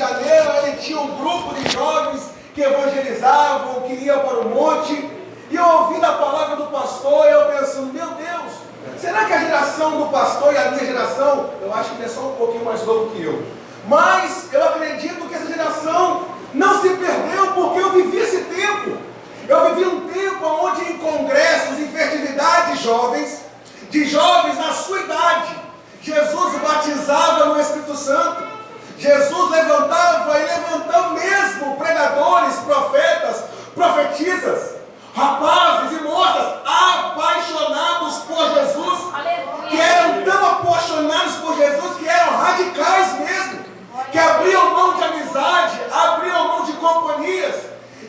Janeiro, ele tinha um grupo de jovens que evangelizavam, que iam para o monte, e eu ouvindo a palavra do pastor, eu pensando, meu Deus, será que a geração do pastor e a minha geração, eu acho que ele é só um pouquinho mais novo que eu, mas eu acredito que essa geração não se perdeu, porque eu vivi esse tempo. Eu vivi um tempo onde em congressos, em festividades de jovens na sua idade, Jesus batizava no Espírito Santo. Jesus levantava e levantou mesmo pregadores, profetas, profetisas, rapazes e moças apaixonados por Jesus, que eram tão apaixonados por Jesus que eram radicais mesmo, que abriam mão de amizade, abriam mão de companhias.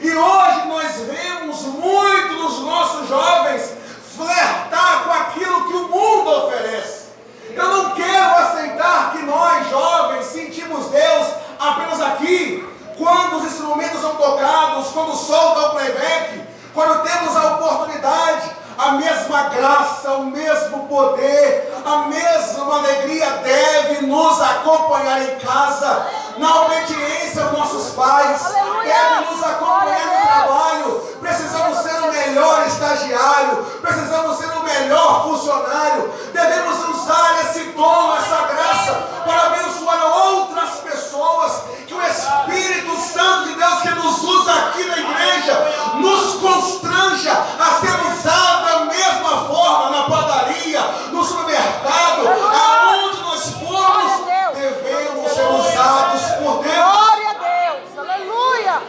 E hoje nós vemos muitos dos nossos jovens flertar com aquilo que o mundo oferece. Eu não quero aceitar que nós jovens sentimos Deus apenas aqui, quando os instrumentos são tocados, quando solta o playback, quando temos a oportunidade. A mesma graça, o mesmo poder, a mesma alegria deve nos acompanhar em casa, na obediência aos nossos pais, deve nos acompanhar no trabalho. Precisamos ser o melhor estagiário, precisamos ser o melhor funcionário, devemos usar esse dom, essa graça, para abençoar outras pessoas, que o Espírito Santo de Deus que nos usa aqui na igreja, nos constranja a ser usado da mesma forma na padaria, no supermercado, aonde nós formos, devemos ser usados por Deus. Glória a Deus, aleluia.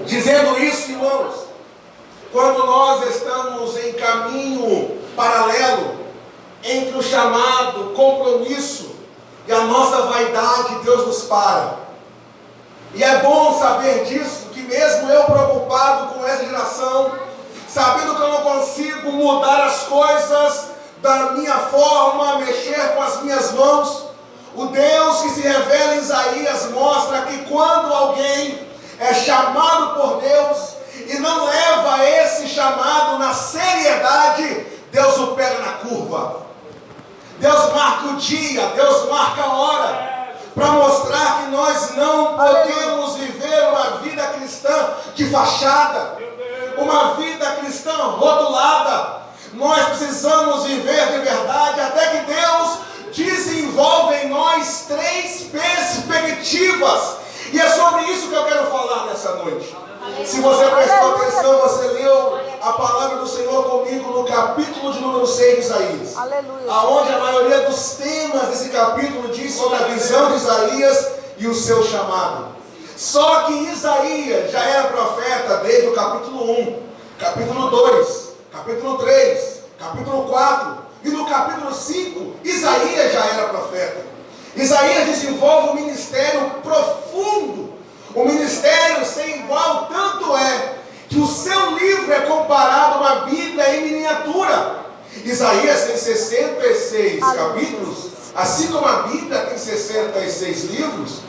Dizendo isso, irmãos, quando nós estamos em caminho paralelo entre o chamado, compromisso e a nossa vaidade, Deus nos para. E é bom saber disso, que mesmo eu preocupado com essa geração, sabendo que eu não consigo mudar as coisas da minha forma, mexer com as minhas mãos, o Deus que se revela em Isaías mostra que quando alguém é chamado por Deus e não leva esse chamado na seriedade, Deus o pega na curva. Deus marca o dia, Deus marca a hora, para mostrar que nós não podemos viver uma vida cristã de fachada, uma vida cristã rotulada. Nós precisamos viver de verdade, até que Deus desenvolve em nós 3 perspectivas. E é sobre isso que eu quero falar nessa noite. Se você prestou atenção, você leu a palavra do Senhor comigo no capítulo de número 6 de Isaías. Aleluia. Aonde a maioria dos temas desse capítulo diz sobre a visão de Isaías e o seu chamado. Só que Isaías já era profeta desde o capítulo 1, capítulo 2, capítulo 3, capítulo 4 e no capítulo 5, Isaías já era profeta. Isaías desenvolve um ministério profundo, um ministério sem igual, tanto é que o seu livro é comparado a uma Bíblia em miniatura. Isaías tem 66 capítulos, assim como a Bíblia tem 66 livros.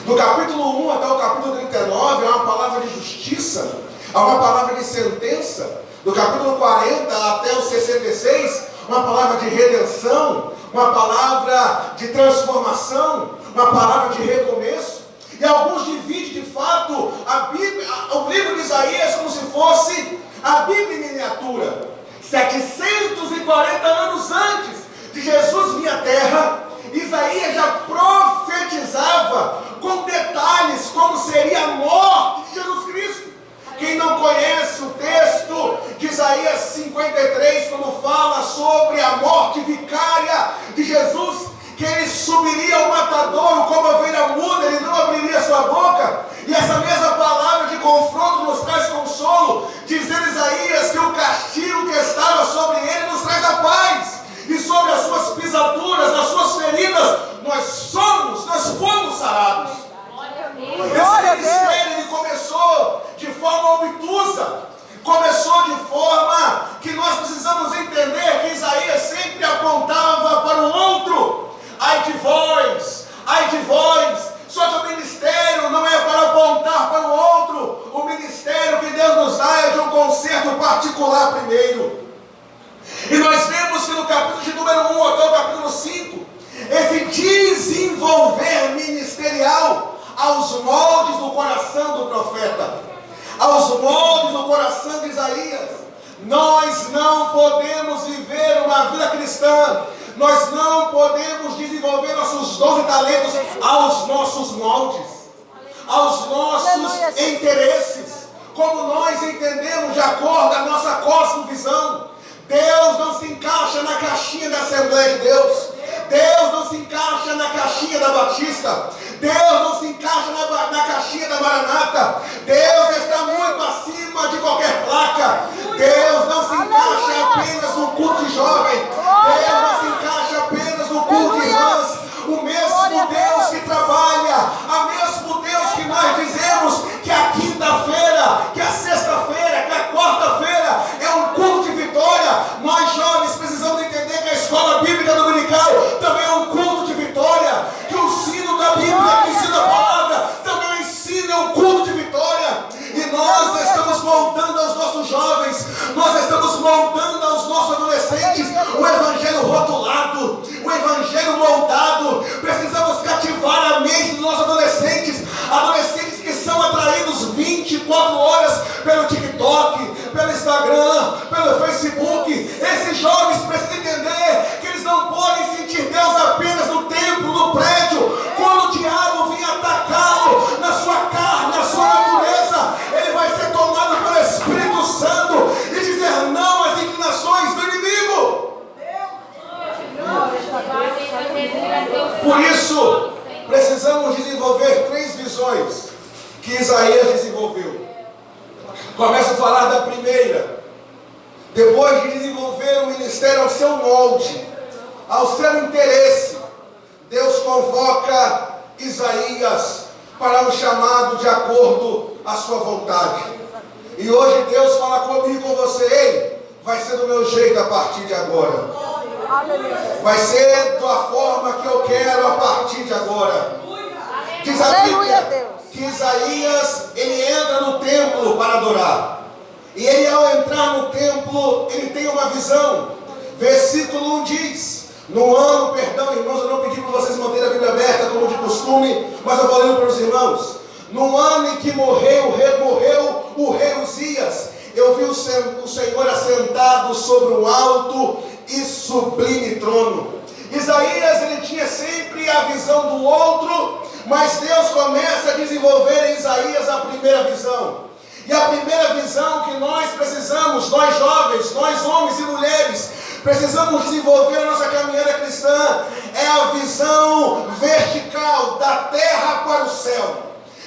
Do capítulo 1 até o capítulo 39 é uma palavra de justiça, é uma palavra de sentença. Do capítulo 40 até o 66, uma palavra de redenção, uma palavra de transformação, uma palavra de recomeço. E alguns dividem de fato a Bíblia, o livro de Isaías como se fosse a Bíblia em miniatura. 740 anos antes de Jesus vir à terra, Isaías já profetizava com detalhes como seria a morte de Jesus Cristo. Quem não conhece o texto de Isaías 53, quando fala sobre a morte vicária de Jesus, que ele subiria ao matadouro como a ovelha muda, ele não abriria sua boca. E essa mesma palavra de confronto nos traz consolo, dizendo Isaías que o castigo que estava sobre ele nos traz a paz. E sobre as suas pisaduras, as suas feridas, nós fomos sarados. Esse ministério ele começou de forma obtusa, começou de forma que nós precisamos entender que Isaías sempre apontava para o outro. Ai de vós, só que o ministério não é para apontar para o outro. O ministério que Deus nos dá é de um concerto particular primeiro. E nós vemos capítulo de número 1 até o capítulo 5, esse desenvolver ministério ministerial aos moldes do coração do profeta, aos moldes do coração de Isaías. Nós não podemos viver uma vida cristã, nós não podemos desenvolver nossos dons e talentos aos nossos moldes, aos nossos interesses, como nós entendemos de acordo com a nossa cosmovisão. Deus não se encaixa na caixinha da Assembleia de Deus. Deus não se encaixa na caixinha da Batista. Deus não se encaixa na caixinha da Maranata. Deus está muito acima de qualquer placa. Deus não se encaixa apenas no culto de jovem. Deus não se encaixa apenas no culto de irmãs. O mesmo Deus que trabalha, o mesmo Deus que nós dizemos que a quinta-feira, que a sexta-feira, que a quarta-feira é um culto de vitória. Nós jovens precisamos entender que a escola bíblica dominical também é um culto de vitória, que o ensino da Bíblia, que ensina a palavra, também é um ensino, é um culto de vitória. E nós estamos moldando aos nossos jovens, nós estamos moldando aos nossos adolescentes o evangelho rotulado, o evangelho moldado. Precisamos cativar a mente dos nossos adolescentes, adolescentes que são atraídos 24 horas pelo TikTok, pelo Instagram, pelo Facebook. Esses jovens precisam entender que eles não podem sentir Deus apenas no templo, no prédio. Quando o diabo vir atacá-lo na sua carne, na sua natureza, ele vai ser tomado pelo Espírito Santo e dizer não às inclinações do inimigo. Por isso, precisamos desenvolver 3 visões que Isaías desenvolveu. Começa a falar da primeira. Depois de desenvolver o ministério ao seu molde, ao seu interesse, Deus convoca Isaías para um chamado de acordo à sua vontade. E hoje Deus fala comigo, com você: ei, vai ser do meu jeito a partir de agora. Vai ser da forma que eu quero a partir de agora. Diz a Bíblia que Isaías, ele entra no templo para adorar. E ele, ao entrar no templo, ele tem uma visão. Versículo 1 diz: no ano, perdão irmãos, eu não pedi para vocês manterem a Bíblia aberta como de costume, mas eu vou lendo para os irmãos. No ano em que morreu o rei Uzias, eu vi o Senhor assentado sobre um alto e sublime trono. Isaías, ele tinha sempre a visão do outro, mas Deus começa a desenvolver em Isaías a primeira visão. E a primeira visão que nós precisamos, nós jovens, nós homens e mulheres, precisamos desenvolver na nossa caminhada cristã, é a visão vertical, da terra para o céu.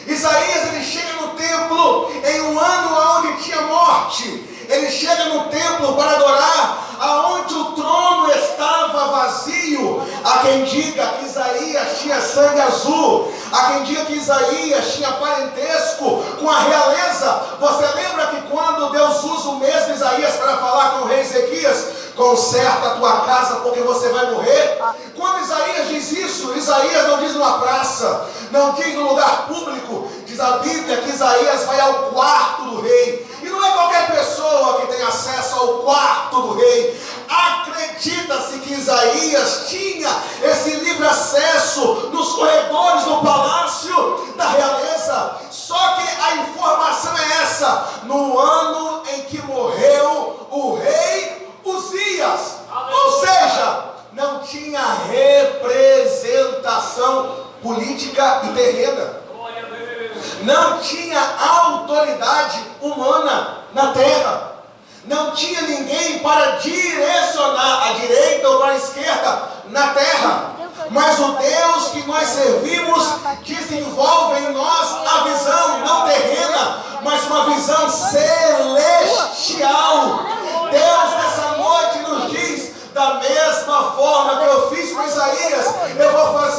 Isaías, ele chega no templo em um ano onde tinha morte. Ele chega no templo para adorar, aonde o trono estava vazio. Há quem diga que Isaías tinha sangue azul, há quem diga que Isaías tinha parentesco com a realeza. Você lembra que quando Deus usa o mesmo Isaías para falar com o rei Ezequias: conserta a tua casa porque você vai morrer? Quando Isaías diz isso, Isaías não diz numa praça, não diz no lugar público. Diz a Bíblia que Isaías vai ao quarto do rei. E não é qualquer pessoa que tem acesso ao quarto do rei. Acredita-se que Isaías tinha esse livre acesso nos corredores do palácio da realeza. Só que a informação é essa: no ano em que morreu o rei Uzias. Ou seja, não tinha representação política e terrena. Não tinha autoridade humana na terra. Não tinha ninguém para direcionar à direita ou para a esquerda na terra. Mas o Deus que nós servimos desenvolve em nós a visão não terrena, mas uma visão celestial. Deus nessa noite nos diz: da mesma forma que eu fiz com Isaías, eu vou fazer